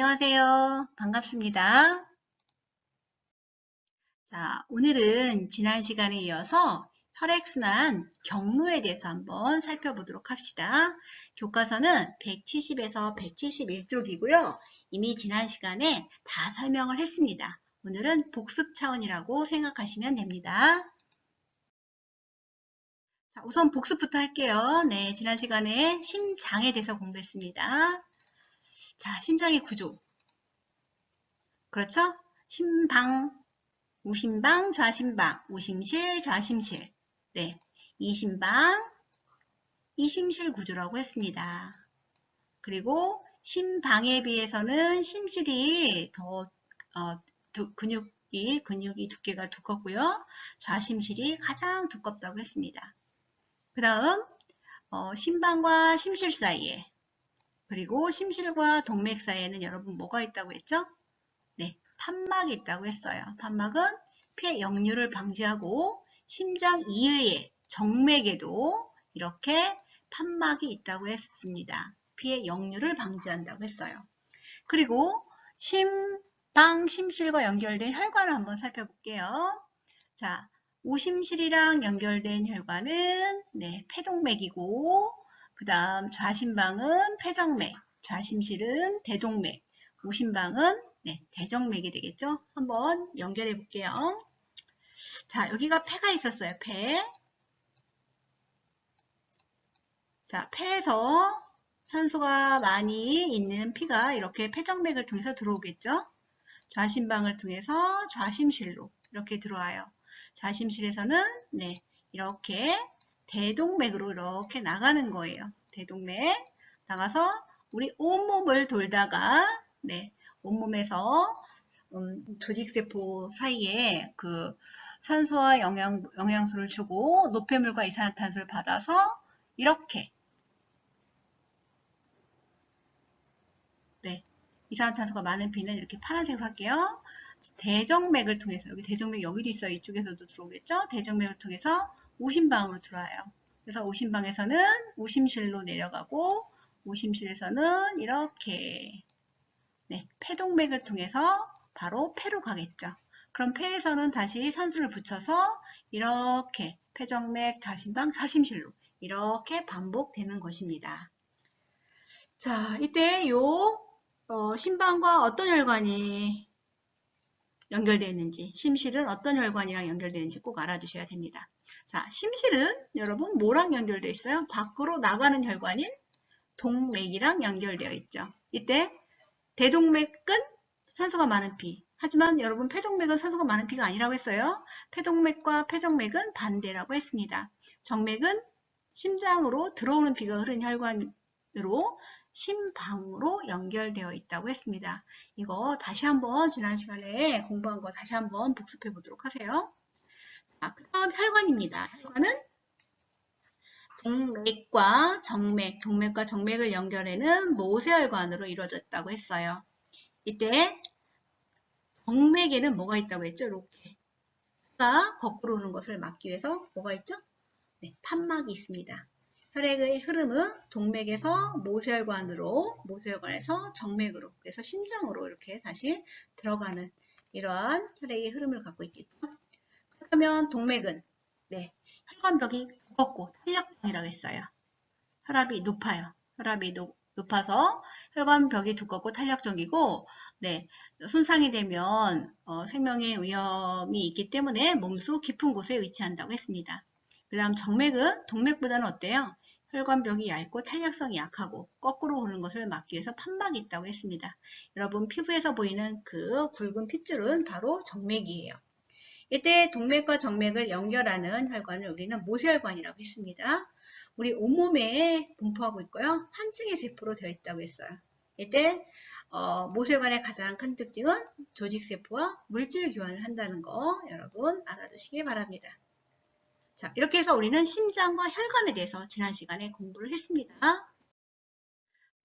안녕하세요. 반갑습니다. 자, 오늘은 지난 시간에 이어서 혈액순환 경로에 대해서 한번 살펴보도록 합시다. 교과서는 170에서 171쪽이고요. 이미 지난 시간에 다 설명을 했습니다. 오늘은 복습 차원이라고 생각하시면 됩니다. 자, 우선 복습부터 할게요. 네, 지난 시간에 심장에 대해서 공부했습니다. 자, 심장의 구조. 그렇죠? 심방, 우심방, 좌심방, 우심실, 좌심실. 네, 이심방, 이심실 구조라고 했습니다. 그리고 심방에 비해서는 심실이 더 근육이 두께가 두껍고요. 좌심실이 가장 두껍다고 했습니다. 그 다음 심방과 심실 사이에 그리고 심실과 동맥 사이에는 여러분 뭐가 있다고 했죠? 네, 판막이 있다고 했어요. 판막은 피의 역류를 방지하고 심장 이외의 정맥에도 이렇게 판막이 있다고 했습니다. 피의 역류를 방지한다고 했어요. 그리고 심방, 심실과 연결된 혈관을 한번 살펴볼게요. 자, 우심실이랑 연결된 혈관은 네, 폐동맥이고 그 다음 좌심방은 폐정맥, 좌심실은 대동맥, 우심방은 네, 대정맥이 되겠죠? 한번 연결해 볼게요. 자, 여기가 폐가 있었어요. 폐. 자, 폐에서 산소가 많이 있는 피가 이렇게 폐정맥을 통해서 들어오겠죠? 좌심방을 통해서 좌심실로 이렇게 들어와요. 좌심실에서는 네, 이렇게 대동맥으로 이렇게 나가는 거예요. 대동맥 나가서 우리 온몸을 돌다가 네, 온몸에서 조직세포 사이에 그 산소와 영양소를 주고 노폐물과 이산화탄소를 받아서 이렇게 네, 이산화탄소가 많은 피는 이렇게 파란색으로 할게요. 대정맥을 통해서 여기 대정맥 여기도 있어요. 이쪽에서도 들어오겠죠? 대정맥을 통해서 우심방으로 들어와요. 그래서 우심방에서는 우심실로 내려가고 우심실에서는 이렇게 네, 폐동맥을 통해서 바로 폐로 가겠죠. 그럼 폐에서는 다시 산소를 붙여서 이렇게 폐정맥, 좌심방, 좌심실로 이렇게 반복되는 것입니다. 자, 이때 요 심방과 어떤 혈관이 연결되어 있는지, 심실은 어떤 혈관이랑 연결되어 있는지 꼭 알아두셔야 됩니다. 자, 심실은 여러분 뭐랑 연결되어 있어요? 밖으로 나가는 혈관인 동맥이랑 연결되어 있죠. 이때 대동맥은 산소가 많은 피. 하지만 여러분 폐동맥은 산소가 많은 피가 아니라고 했어요. 폐동맥과 폐정맥은 반대라고 했습니다. 정맥은 심장으로 들어오는 피가 흐르는 혈관으로 심방으로 연결되어 있다고 했습니다. 이거 다시 한번 지난 시간에 공부한 거 다시 한번 복습해 보도록 하세요. 자, 그 다음 혈관입니다. 혈관은 동맥과 정맥을 연결하는 모세혈관으로 이루어졌다고 했어요. 이때 정맥에는 뭐가 있다고 했죠? 이렇게 가 거꾸로 오는 것을 막기 위해서 뭐가 있죠? 네, 판막이 있습니다. 혈액의 흐름은 동맥에서 모세혈관으로, 모세혈관에서 정맥으로, 그래서 심장으로 이렇게 다시 들어가는 이러한 혈액의 흐름을 갖고 있겠죠. 그러면 동맥은 네, 혈관벽이 두껍고 탄력성이라고 했어요. 혈압이 높아요. 혈압이 높아서 혈관벽이 두껍고 탄력적이고 네, 손상이 되면 생명의 위험이 있기 때문에 몸속 깊은 곳에 위치한다고 했습니다. 그 다음 정맥은 동맥보다는 어때요? 혈관벽이 얇고 탄력성이 약하고 거꾸로 오는 것을 막기 위해서 판막이 있다고 했습니다. 여러분 피부에서 보이는 그 굵은 핏줄은 바로 정맥이에요. 이때 동맥과 정맥을 연결하는 혈관을 우리는 모세혈관이라고 했습니다. 우리 온몸에 분포하고 있고요. 한 층의 세포로 되어 있다고 했어요. 이때 모세혈관의 가장 큰 특징은 조직세포와 물질 교환을 한다는 거 여러분 알아두시기 바랍니다. 자, 이렇게 해서 우리는 심장과 혈관에 대해서 지난 시간에 공부를 했습니다.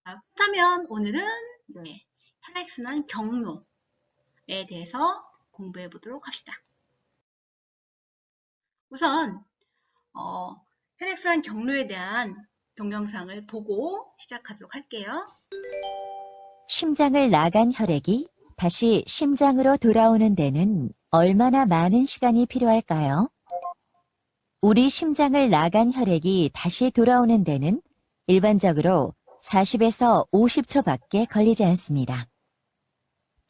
자, 그렇다면 오늘은 네, 혈액순환 경로에 대해서 공부해 보도록 합시다. 우선 혈액순환 경로에 대한 동영상을 보고 시작하도록 할게요. 심장을 나간 혈액이 다시 심장으로 돌아오는 데는 얼마나 많은 시간이 필요할까요? 우리 심장을 나간 혈액이 다시 돌아오는 데는 일반적으로 40에서 50초밖에 걸리지 않습니다.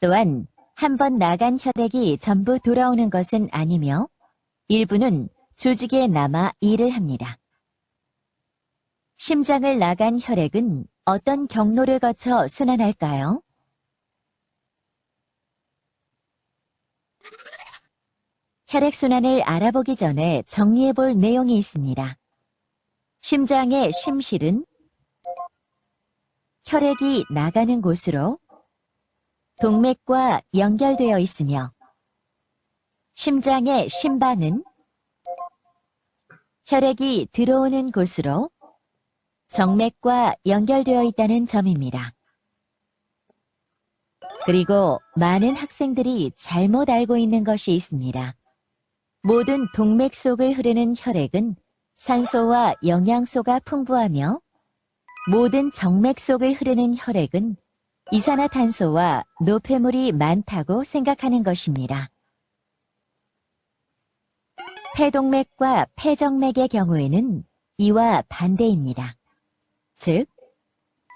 또한 한 번 나간 혈액이 전부 돌아오는 것은 아니며 일부는 조직에 남아 일을 합니다. 심장을 나간 혈액은 어떤 경로를 거쳐 순환할까요? 혈액순환을 알아보기 전에 정리해 볼 내용이 있습니다. 심장의 심실은 혈액이 나가는 곳으로 동맥과 연결되어 있으며 심장의 심방은 혈액이 들어오는 곳으로 정맥과 연결되어 있다는 점입니다. 그리고 많은 학생들이 잘못 알고 있는 것이 있습니다. 모든 동맥 속을 흐르는 혈액은 산소와 영양소가 풍부하며 모든 정맥 속을 흐르는 혈액은 이산화탄소와 노폐물이 많다고 생각하는 것입니다. 폐동맥과 폐정맥의 경우에는 이와 반대입니다. 즉,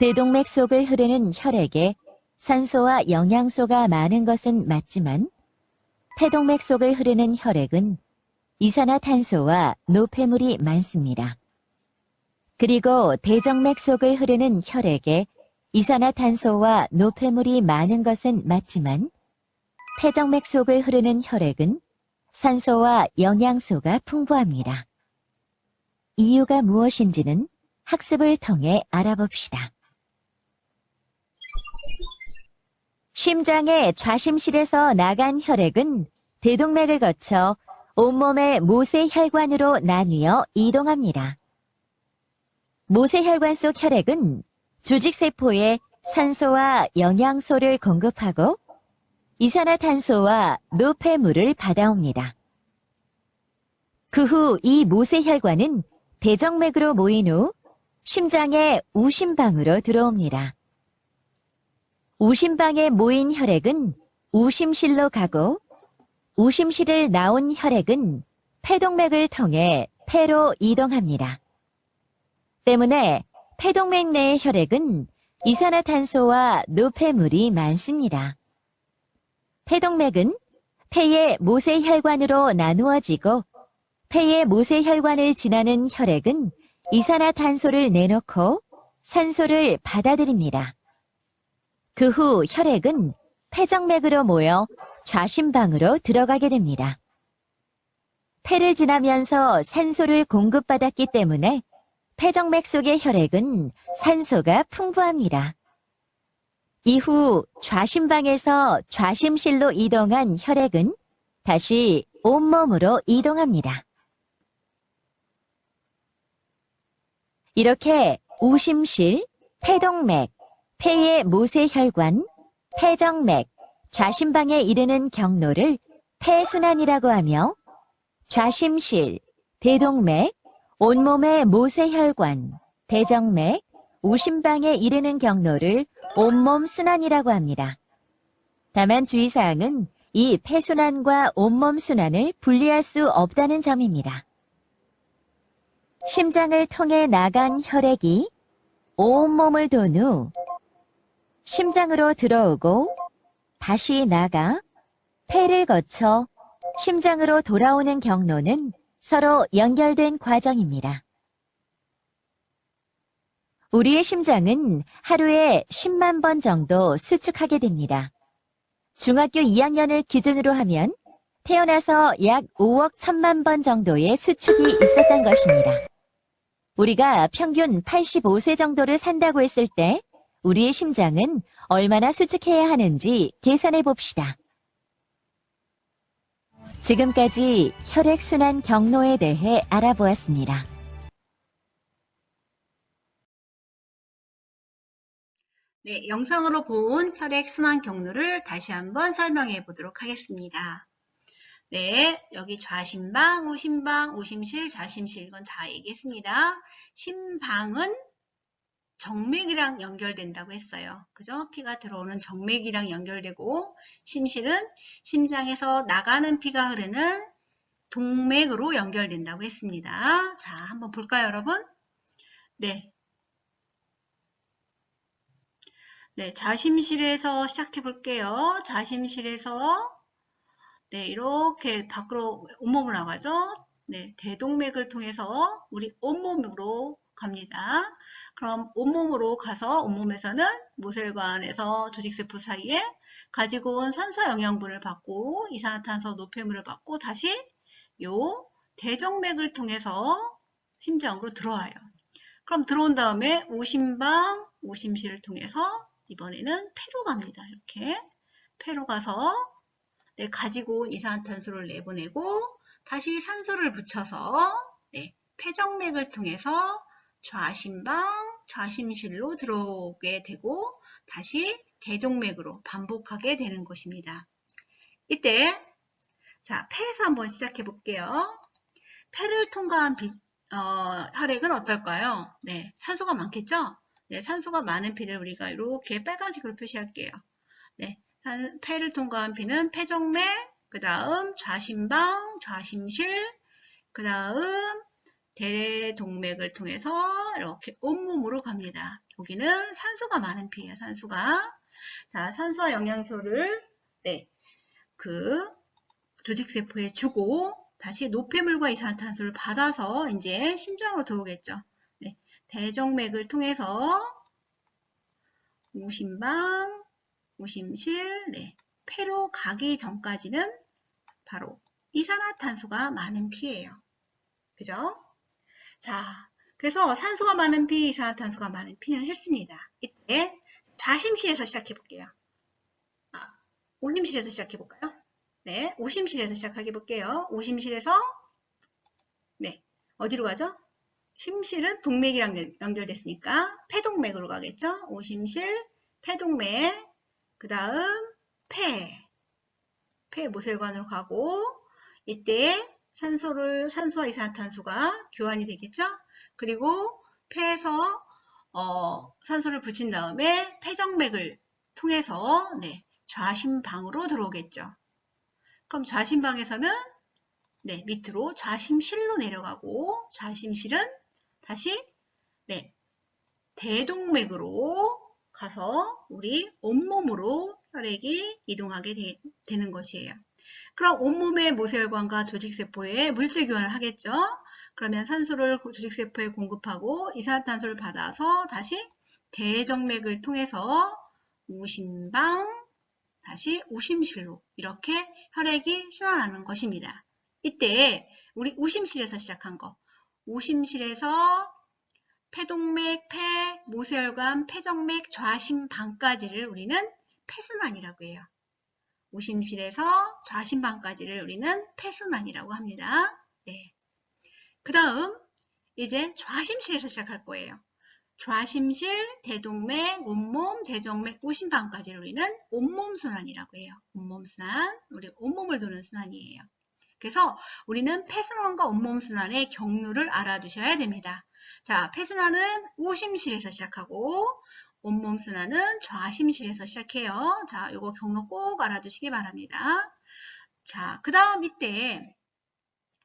대동맥 속을 흐르는 혈액에 산소와 영양소가 많은 것은 맞지만 폐동맥 속을 흐르는 혈액은 이산화탄소와 노폐물이 많습니다. 그리고 대정맥 속을 흐르는 혈액에 이산화탄소와 노폐물이 많은 것은 맞지만 폐정맥 속을 흐르는 혈액은 산소와 영양소가 풍부합니다. 이유가 무엇인지는 학습을 통해 알아봅시다. 심장의 좌심실에서 나간 혈액은 대동맥을 거쳐 온몸의 모세혈관으로 나뉘어 이동합니다. 모세혈관 속 혈액은 조직세포에 산소와 영양소를 공급하고 이산화탄소와 노폐물을 받아옵니다. 그 후 이 모세혈관은 대정맥으로 모인 후 심장의 우심방으로 들어옵니다. 우심방에 모인 혈액은 우심실로 가고 우심실을 나온 혈액은 폐동맥을 통해 폐로 이동합니다. 때문에 폐동맥 내의 혈액은 이산화탄소와 노폐물이 많습니다. 폐동맥은 폐의 모세혈관으로 나누어지고 폐의 모세혈관을 지나는 혈액은 이산화탄소를 내놓고 산소를 받아들입니다. 그 후 혈액은 폐정맥으로 모여 좌심방으로 들어가게 됩니다. 폐를 지나면서 산소를 공급받았기 때문에 폐정맥 속의 혈액은 산소가 풍부합니다. 이후 좌심방에서 좌심실로 이동한 혈액은 다시 온몸으로 이동합니다. 이렇게 우심실, 폐동맥, 폐의 모세혈관, 폐정맥, 좌심방에 이르는 경로를 폐순환이라고 하며 좌심실, 대동맥, 온몸의 모세혈관, 대정맥, 우심방에 이르는 경로를 온몸 순환이라고 합니다. 다만 주의사항은 이 폐순환과 온몸 순환을 분리할 수 없다는 점입니다. 심장을 통해 나간 혈액이 온몸을 돈 후 심장으로 들어오고 다시 나가 폐를 거쳐 심장으로 돌아오는 경로는 서로 연결된 과정입니다. 우리의 심장은 하루에 10만 번 정도 수축하게 됩니다. 중학교 2학년을 기준으로 하면 태어나서 약 5억 1천만 번 정도의 수축이 있었던 것입니다. 우리가 평균 85세 정도를 산다고 했을 때 우리의 심장은 얼마나 수축해야 하는지 계산해 봅시다. 지금까지 혈액순환 경로에 대해 알아보았습니다. 네, 영상으로 본 혈액순환 경로를 다시 한번 설명해 보도록 하겠습니다. 네, 여기 좌심방, 우심방, 우심실, 좌심실 이건 다 얘기했습니다. 심방은 정맥이랑 연결된다고 했어요. 그죠? 피가 들어오는 정맥이랑 연결되고 심실은 심장에서 나가는 피가 흐르는 동맥으로 연결된다고 했습니다. 자, 한번 볼까요, 여러분? 네. 네, 자심실에서 시작해 볼게요. 자심실에서 네, 이렇게 밖으로 온몸으로 나가죠. 네, 대동맥을 통해서 우리 온몸으로 갑니다. 그럼 온몸으로 가서 온몸에서는 모세혈관에서 조직세포 사이에 가지고 온 산소 영양분을 받고 이산화탄소 노폐물을 받고 다시 요 대정맥을 통해서 심장으로 들어와요. 그럼 들어온 다음에 오심방, 오심실을 통해서 이번에는 폐로 갑니다. 이렇게 폐로 가서 네, 가지고 온 이산화탄소를 내보내고 다시 산소를 붙여서 네, 폐정맥을 통해서 좌심방, 좌심실로 들어오게 되고 다시 대동맥으로 반복하게 되는 것입니다. 이때 자, 폐에서 한번 시작해 볼게요. 폐를 통과한 혈액은 어떨까요? 네, 산소가 많겠죠? 네, 산소가 많은 피를 우리가 이렇게 빨간색으로 표시할게요. 네, 폐를 통과한 피는 폐정맥, 그 다음 좌심방, 좌심실, 그 다음 대동맥을 통해서 이렇게 온몸으로 갑니다. 여기는 산소가 많은 피예요. 산소가. 자, 산소와 영양소를 네, 그 조직세포에 주고 다시 노폐물과 이산화탄소를 받아서 이제 심장으로 들어오겠죠. 네, 대정맥을 통해서 오심방, 오심실, 네, 폐로 가기 전까지는 바로 이산화탄소가 많은 피예요. 그죠? 자, 그래서 산소가 많은 피, 이산화탄소가 많은 피는 했습니다. 이때 좌심실에서 시작해 볼게요. 오심실에서 시작해 볼까요? 네, 오심실에서 시작해 볼게요. 오심실에서 네, 어디로 가죠? 심실은 동맥이랑 연결됐으니까 폐동맥으로 가겠죠? 오심실, 폐동맥, 그 다음 폐 모세혈관으로 가고 이때 산소와 이산화탄소가 교환이 되겠죠? 그리고 폐에서 산소를 붙인 다음에 폐정맥을 통해서 네, 좌심방으로 들어오겠죠. 그럼 좌심방에서는 네, 밑으로 좌심실로 내려가고 좌심실은 다시 네, 대동맥으로 가서 우리 온몸으로 혈액이 이동하게 되는 것이에요. 그럼 온몸의 모세혈관과 조직세포에 물질 교환을 하겠죠. 그러면 산소를 조직세포에 공급하고 이산화탄소를 받아서 다시 대정맥을 통해서 오심방, 다시 오심실로 이렇게 혈액이 순환하는 것입니다. 이때 우리 오심실에서 시작한 거, 오심실에서 폐동맥, 폐, 모세혈관, 폐정맥, 좌심방까지를 우리는 폐순환이라고 해요. 오심실에서 좌심방까지를 우리는 폐순환이라고 합니다. 네. 그 다음 이제 좌심실에서 시작할 거예요. 좌심실, 대동맥, 온몸, 대정맥, 오심방까지를 우리는 온몸순환이라고 해요. 온몸순환, 우리 온몸을 도는 순환이에요. 그래서 우리는 폐순환과 온몸순환의 경로를 알아두셔야 됩니다. 자, 폐순환은 오심실에서 시작하고 온몸순환은 좌심실에서 시작해요. 자, 요거 경로 꼭 알아두시기 바랍니다. 자, 그 다음 이때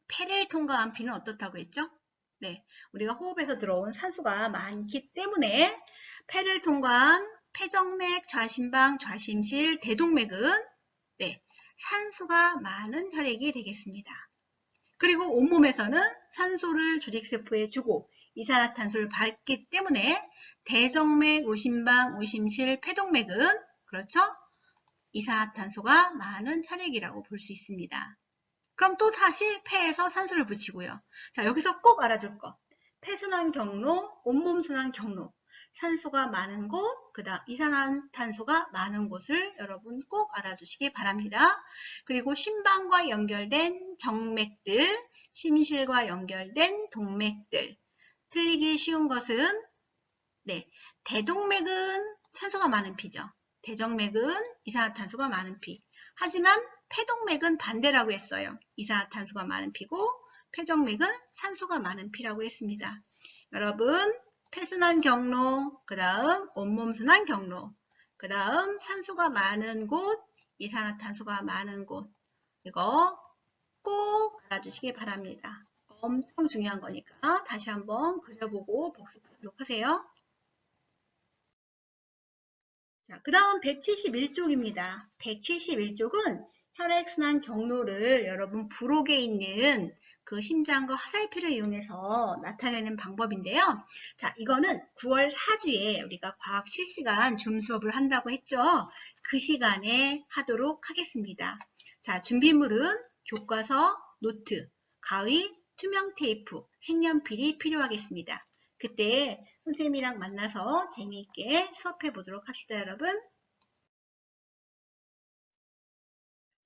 폐를 통과한 피는 어떻다고 했죠? 네, 우리가 호흡에서 들어온 산소가 많기 때문에 폐를 통과한 폐정맥, 좌심방, 좌심실, 대동맥은 네, 산소가 많은 혈액이 되겠습니다. 그리고 온몸에서는 산소를 조직세포에 주고 이산화탄소를 받기 때문에 대정맥, 오심방, 오심실, 폐동맥은 그렇죠? 이산화탄소가 많은 혈액이라고 볼 수 있습니다. 그럼 또 다시 폐에서 산소를 붙이고요. 자, 여기서 꼭 알아둘 거. 폐순환 경로, 온몸순환 경로. 산소가 많은 곳, 그 다음 이산화탄소가 많은 곳을 여러분 꼭 알아두시기 바랍니다. 그리고 심방과 연결된 정맥들, 심실과 연결된 동맥들. 틀리기 쉬운 것은 네, 대동맥은 산소가 많은 피죠. 대정맥은 이산화탄소가 많은 피. 하지만 폐동맥은 반대라고 했어요. 이산화탄소가 많은 피고 폐정맥은 산소가 많은 피라고 했습니다. 여러분 폐순환 경로, 그 다음 온몸 순환 경로, 그 다음 산소가 많은 곳, 이산화탄소가 많은 곳. 이거 꼭 알아두시기 바랍니다. 엄청 중요한 거니까 다시 한번 그려보고 복습하도록 하세요. 자, 그 다음 171쪽입니다. 171쪽은 혈액순환 경로를 여러분 부록에 있는 그 심장과 화살표를 이용해서 나타내는 방법인데요. 자, 이거는 9월 4주에 우리가 과학 실시간 줌 수업을 한다고 했죠. 그 시간에 하도록 하겠습니다. 자, 준비물은 교과서, 노트, 가위, 투명 테이프, 색연필이 필요하겠습니다. 그때 선생님이랑 만나서 재미있게 수업해 보도록 합시다, 여러분.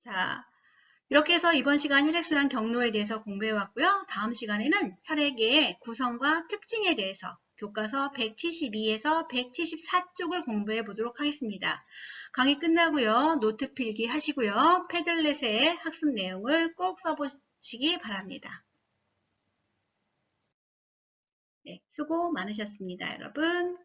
자, 이렇게 해서 이번 시간 혈액순환 경로에 대해서 공부해 왔고요. 다음 시간에는 혈액의 구성과 특징에 대해서 교과서 172에서 174쪽을 공부해 보도록 하겠습니다. 강의 끝나고요. 노트 필기 하시고요. 패들렛의 학습 내용을 꼭 써보시기 바랍니다. 네, 수고 많으셨습니다, 여러분.